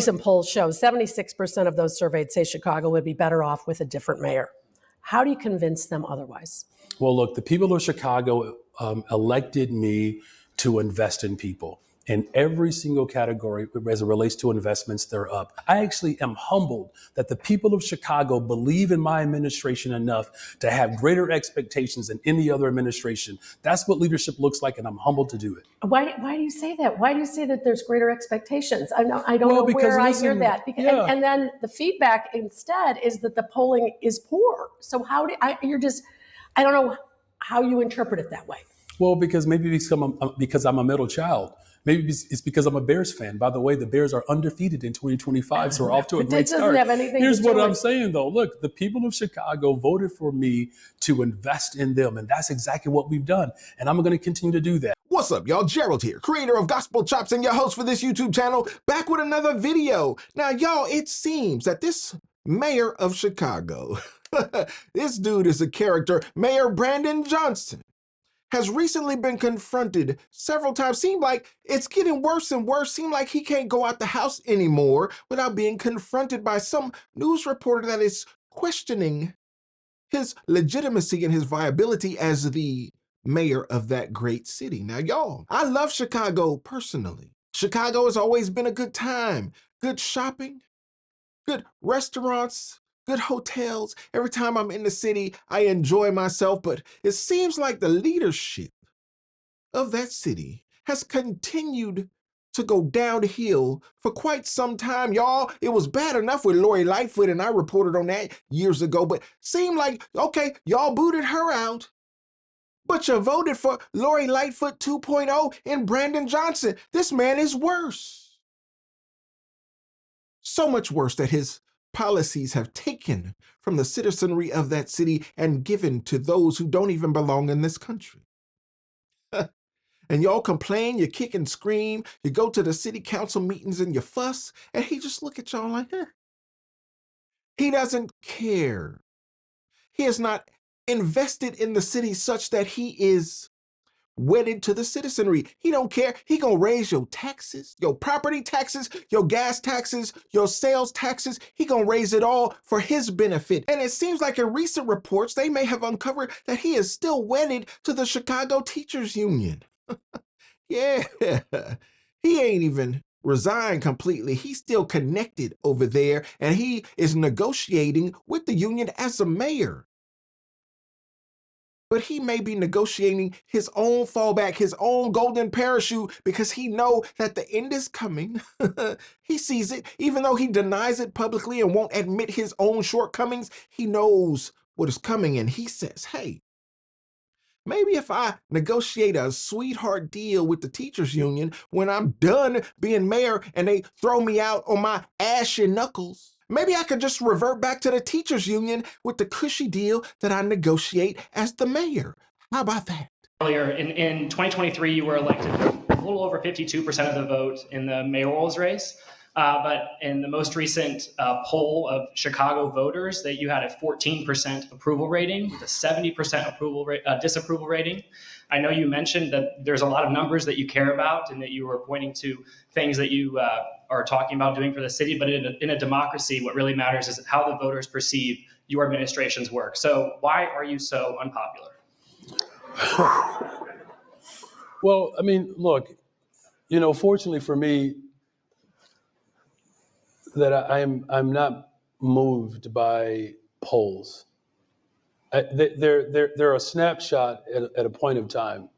Recent polls show 76% of those surveyed say Chicago would be better off with a different mayor. How do you convince them otherwise? Well, look, the people of Chicago elected me to invest in people. In every single category, as it relates to investments, they're up. I actually am humbled that the people of Chicago believe in my administration enough to have greater expectations than any other administration. That's what leadership looks like, and I'm humbled to do it. Why do you say that? Why do you say that there's greater expectations? I don't know because, where I listen, hear that. Because, yeah. and then the feedback instead is that the polling is poor. So I don't know how you interpret it that way. Well, because maybe because I'm a middle child. Maybe it's because I'm a Bears fan. By the way, the Bears are undefeated in 2025, so we're off to a great start. Have anything Here's to do what with I'm saying, though. Look, the people of Chicago voted for me to invest in them, and that's exactly what we've done. And I'm going to continue to do that. What's up, y'all? Gerald here, creator of Gospel Chops and your host for this YouTube channel, back with another video. Now, y'all, it seems that this mayor of Chicago, this dude is a character, Mayor Brandon Johnson, has recently been confronted several times. Seemed like it's getting worse and worse. Seemed like he can't go out the house anymore without being confronted by some news reporter that is questioning his legitimacy and his viability as the mayor of that great city. Now, y'all, I love Chicago personally. Chicago has always been a good time, good shopping, good restaurants, good hotels. Every time I'm in the city, I enjoy myself, but it seems like the leadership of that city has continued to go downhill for quite some time, y'all. It was bad enough with Lori Lightfoot, and I reported on that years ago, but seemed like, okay, y'all booted her out, but you voted for Lori Lightfoot 2.0 and Brandon Johnson. This man is worse. So much worse that his policies have taken from the citizenry of that city and given to those who don't even belong in this country. And y'all complain, you kick and scream, you go to the city council meetings and you fuss, and he just look at y'all like, eh. He doesn't care. He is not invested in the city such that he is wedded to the citizenry. He don't care. He gonna raise your taxes, your property taxes, your gas taxes, your sales taxes. He gonna raise it all for his benefit. And it seems like in recent reports, they may have uncovered that he is still wedded to the Chicago Teachers Union. Yeah, he ain't even resigned completely. He's still connected over there, and he is negotiating with the union as a mayor. But he may be negotiating his own fallback, his own golden parachute, because he know that the end is coming. He sees it, even though he denies it publicly and won't admit his own shortcomings. He knows what is coming, and he says, hey, maybe if I negotiate a sweetheart deal with the teachers union when I'm done being mayor and they throw me out on my ashy knuckles, maybe I could just revert back to the teachers union with the cushy deal that I negotiate as the mayor. How about that? Earlier in 2023, you were elected a little over 52% of the vote in the mayoral's race. But in the most recent poll of Chicago voters, that you had a 14% approval rating with a 70% disapproval rating. I know you mentioned that there's a lot of numbers that you care about and that you were pointing to things that you are talking about doing for the city. But in a democracy, what really matters is how the voters perceive your administration's work. So why are you so unpopular? Well, I mean, look, fortunately for me, that I'm not moved by polls. They're a snapshot at a point of time.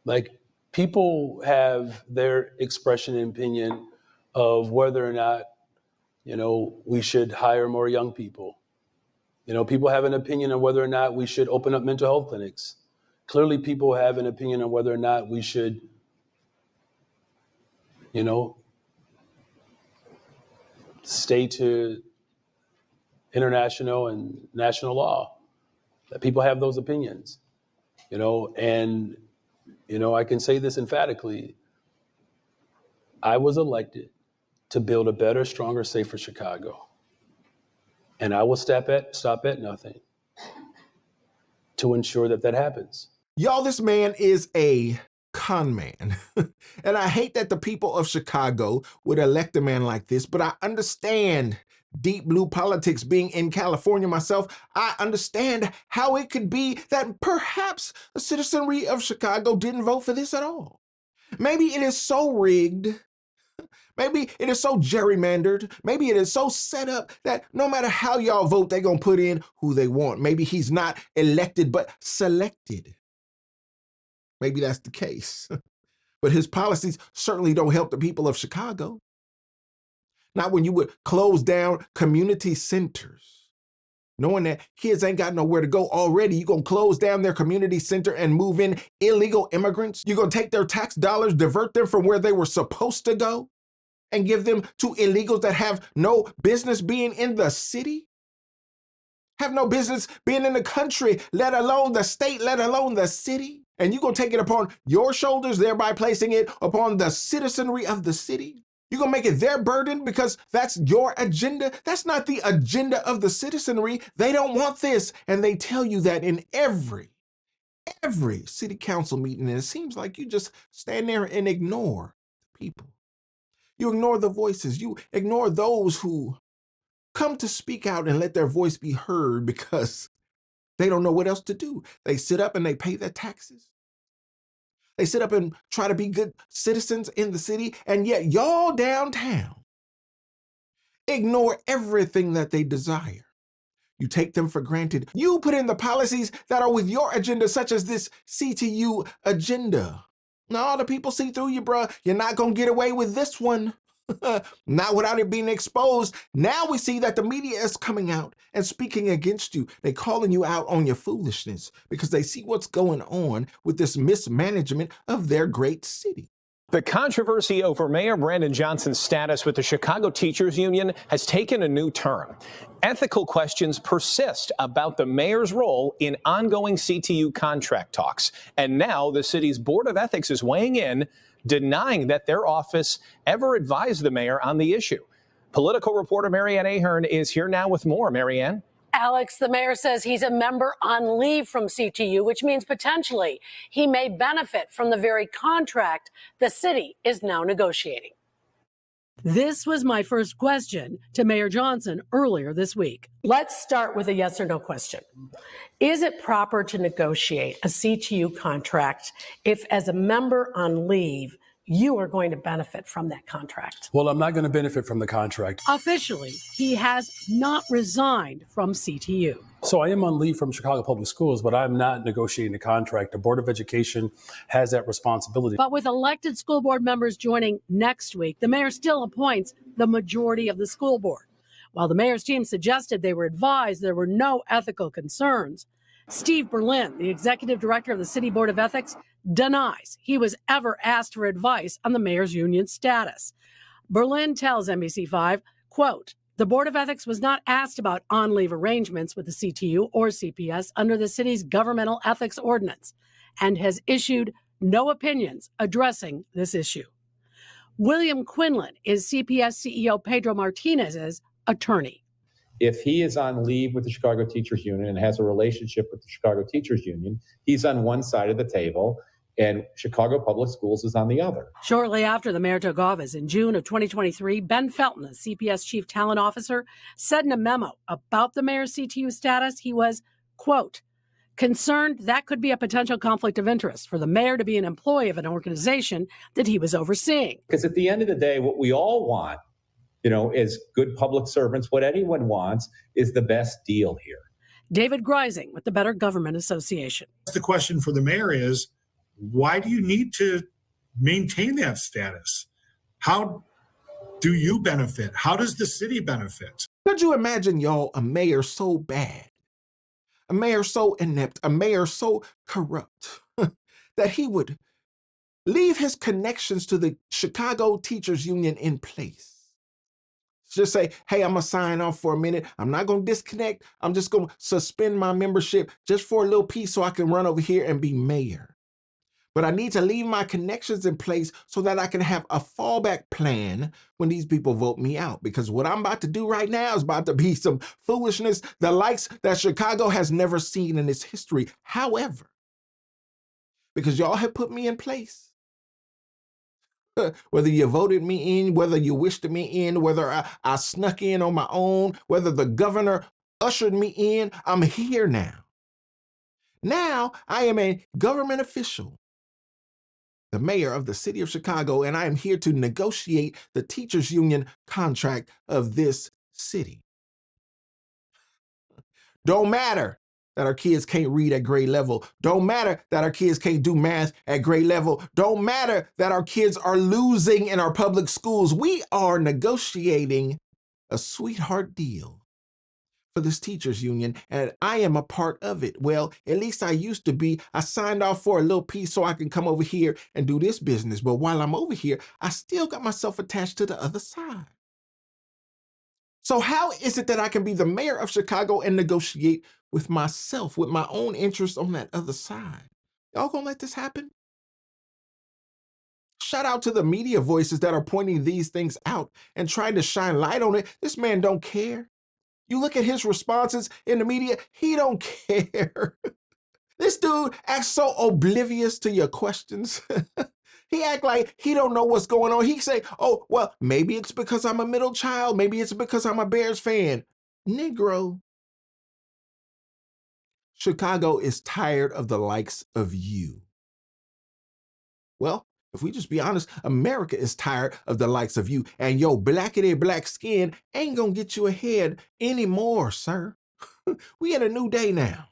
Like, people have their expression and opinion of whether or not, we should hire more young people. People have an opinion on whether or not we should open up mental health clinics. Clearly, people have an opinion on whether or not we should, stay to international and national law. That people have those opinions, and, I can say this emphatically. I was elected to build a better, stronger, safer Chicago. And I will stop at nothing to ensure that happens. Y'all, this man is a con man. And I hate that the people of Chicago would elect a man like this, but I understand deep blue politics. Being in California myself, I understand how it could be that perhaps the citizenry of Chicago didn't vote for this at all. Maybe it is so rigged. Maybe it is so gerrymandered. Maybe it is so set up that no matter how y'all vote, they're going to put in who they want. Maybe he's not elected, but selected. Maybe that's the case. But his policies certainly don't help the people of Chicago. Not when you would close down community centers, knowing that kids ain't got nowhere to go already. You're going to close down their community center and move in illegal immigrants. You're going to take their tax dollars, divert them from where they were supposed to go, and give them to illegals that have no business being in the city, have no business being in the country, let alone the state, let alone the city. And you're going to take it upon your shoulders, thereby placing it upon the citizenry of the city. You're going to make it their burden because that's your agenda. That's not the agenda of the citizenry. They don't want this. And they tell you that in every city council meeting. And it seems like you just stand there and ignore the people. You ignore the voices. You ignore those who come to speak out and let their voice be heard because they don't know what else to do. They sit up and they pay their taxes. They sit up and try to be good citizens in the city, and yet y'all downtown ignore everything that they desire. You take them for granted. You put in the policies that are with your agenda, such as this CTU agenda. No, the people see through you, bruh. You're not going to get away with this one. Not without it being exposed. Now we see that the media is coming out and speaking against you. They're calling you out on your foolishness because they see what's going on with this mismanagement of their great city. The controversy over Mayor Brandon Johnson's status with the Chicago Teachers Union has taken a new turn. Ethical questions persist about the mayor's role in ongoing CTU contract talks. And now the city's Board of Ethics is weighing in, denying that their office ever advised the mayor on the issue. Political reporter Marianne Ahern is here now with more. Marianne? Alex, the mayor says he's a member on leave from CTU, which means potentially he may benefit from the very contract the city is now negotiating. This was my first question to Mayor Johnson earlier this week. Let's start with a yes or no question. Is it proper to negotiate a CTU contract if, as a member on leave, you are going to benefit from that contract? Well, I'm not going to benefit from the contract. Officially, he has not resigned from CTU. So I am on leave from Chicago Public Schools, but I'm not negotiating a contract. The Board of Education has that responsibility. But with elected school board members joining next week, the mayor still appoints the majority of the school board. While the mayor's team suggested they were advised there were no ethical concerns, Steve Berlin, the executive director of the City Board of Ethics, denies he was ever asked for advice on the mayor's union status. Berlin tells NBC5, quote, "The Board of Ethics was not asked about on-leave arrangements with the CTU or CPS under the city's governmental ethics ordinance and has issued no opinions addressing this issue." William Quinlan is CPS CEO Pedro Martinez's attorney. If he is on leave with the Chicago Teachers Union and has a relationship with the Chicago Teachers Union, he's on one side of the table and Chicago Public Schools is on the other. Shortly after the mayor took office in June of 2023, Ben Felton, the CPS chief talent officer, said in a memo about the mayor's CTU status, he was, quote, concerned that could be a potential conflict of interest for the mayor to be an employee of an organization that he was overseeing. Because at the end of the day, what we all want, as good public servants, what anyone wants is the best deal here. David Greising with the Better Government Association. The question for the mayor is, why do you need to maintain that status? How do you benefit? How does the city benefit? Could you imagine, y'all, a mayor so bad, a mayor so inept, a mayor so corrupt that he would leave his connections to the Chicago Teachers Union in place? Just say, hey, I'm going to sign off for a minute. I'm not going to disconnect. I'm just going to suspend my membership just for a little piece so I can run over here and be mayor. But I need to leave my connections in place so that I can have a fallback plan when these people vote me out. Because what I'm about to do right now is about to be some foolishness, the likes that Chicago has never seen in its history. However, because y'all have put me in place, Whether you voted me in, whether you wished me in, whether I snuck in on my own, whether the governor ushered me in, I'm here now. Now I am a government official, the mayor of the city of Chicago, and I am here to negotiate the teachers union contract of this city. Don't matter that our kids can't read at grade level. Don't matter that our kids can't do math at grade level. Don't matter that our kids are losing in our public schools. We are negotiating a sweetheart deal for this teachers union, and I am a part of it. Well, at least I used to be. I signed off for a little piece so I can come over here and do this business. But while I'm over here, I still got myself attached to the other side. So how is it that I can be the mayor of Chicago and negotiate with myself, with my own interests on that other side? Y'all gonna let this happen? Shout out to the media voices that are pointing these things out and trying to shine light on it. This man don't care. You look at his responses in the media, he don't care. This dude acts so oblivious to your questions. He act like he don't know what's going on. He say, oh, well, maybe it's because I'm a middle child. Maybe it's because I'm a Bears fan. Negro. Chicago is tired of the likes of you. Well, if we just be honest, America is tired of the likes of you, and your blackity black skin ain't gonna get you ahead anymore, sir. We in a new day now.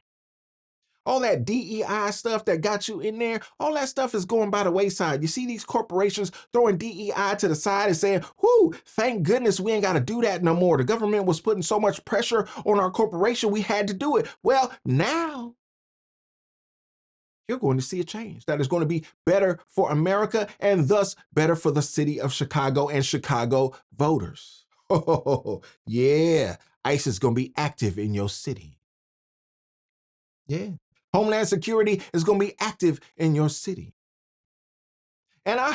All that DEI stuff that got you in there, all that stuff is going by the wayside. You see these corporations throwing DEI to the side and saying, whoo, thank goodness we ain't got to do that no more. The government was putting so much pressure on our corporation, we had to do it. Well, now you're going to see a change that is going to be better for America and thus better for the city of Chicago and Chicago voters. Oh, yeah, ICE is going to be active in your city. Yeah. Homeland Security is going to be active in your city. And I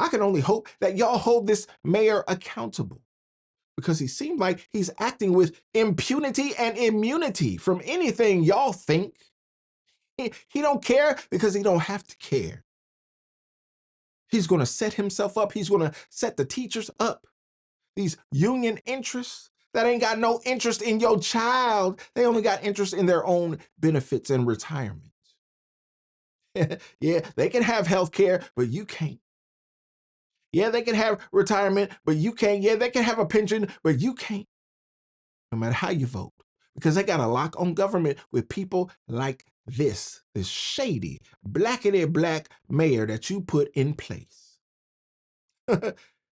can only hope that y'all hold this mayor accountable, because he seemed like he's acting with impunity and immunity from anything y'all think. He don't care because he don't have to care. He's going to set himself up. He's going to set the teachers up. These union interests that ain't got no interest in your child. They only got interest in their own benefits and retirement. Yeah, they can have health care, but you can't. Yeah, they can have retirement, but you can't. Yeah, they can have a pension, but you can't. No matter how you vote, because they got a lock on government with people like this shady, blackity black mayor that you put in place.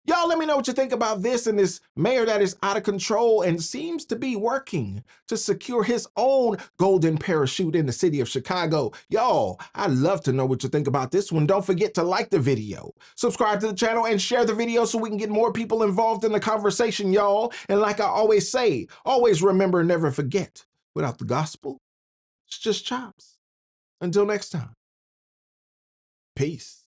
Y'all let me know what you think about this and this mayor that is out of control and seems to be working to secure his own golden parachute in the city of Chicago. Y'all, I'd love to know what you think about this one. Don't forget to like the video, subscribe to the channel, and share the video so we can get more people involved in the conversation, y'all. And like I always say, always remember and never forget, without the gospel, it's just chops. Until next time, peace.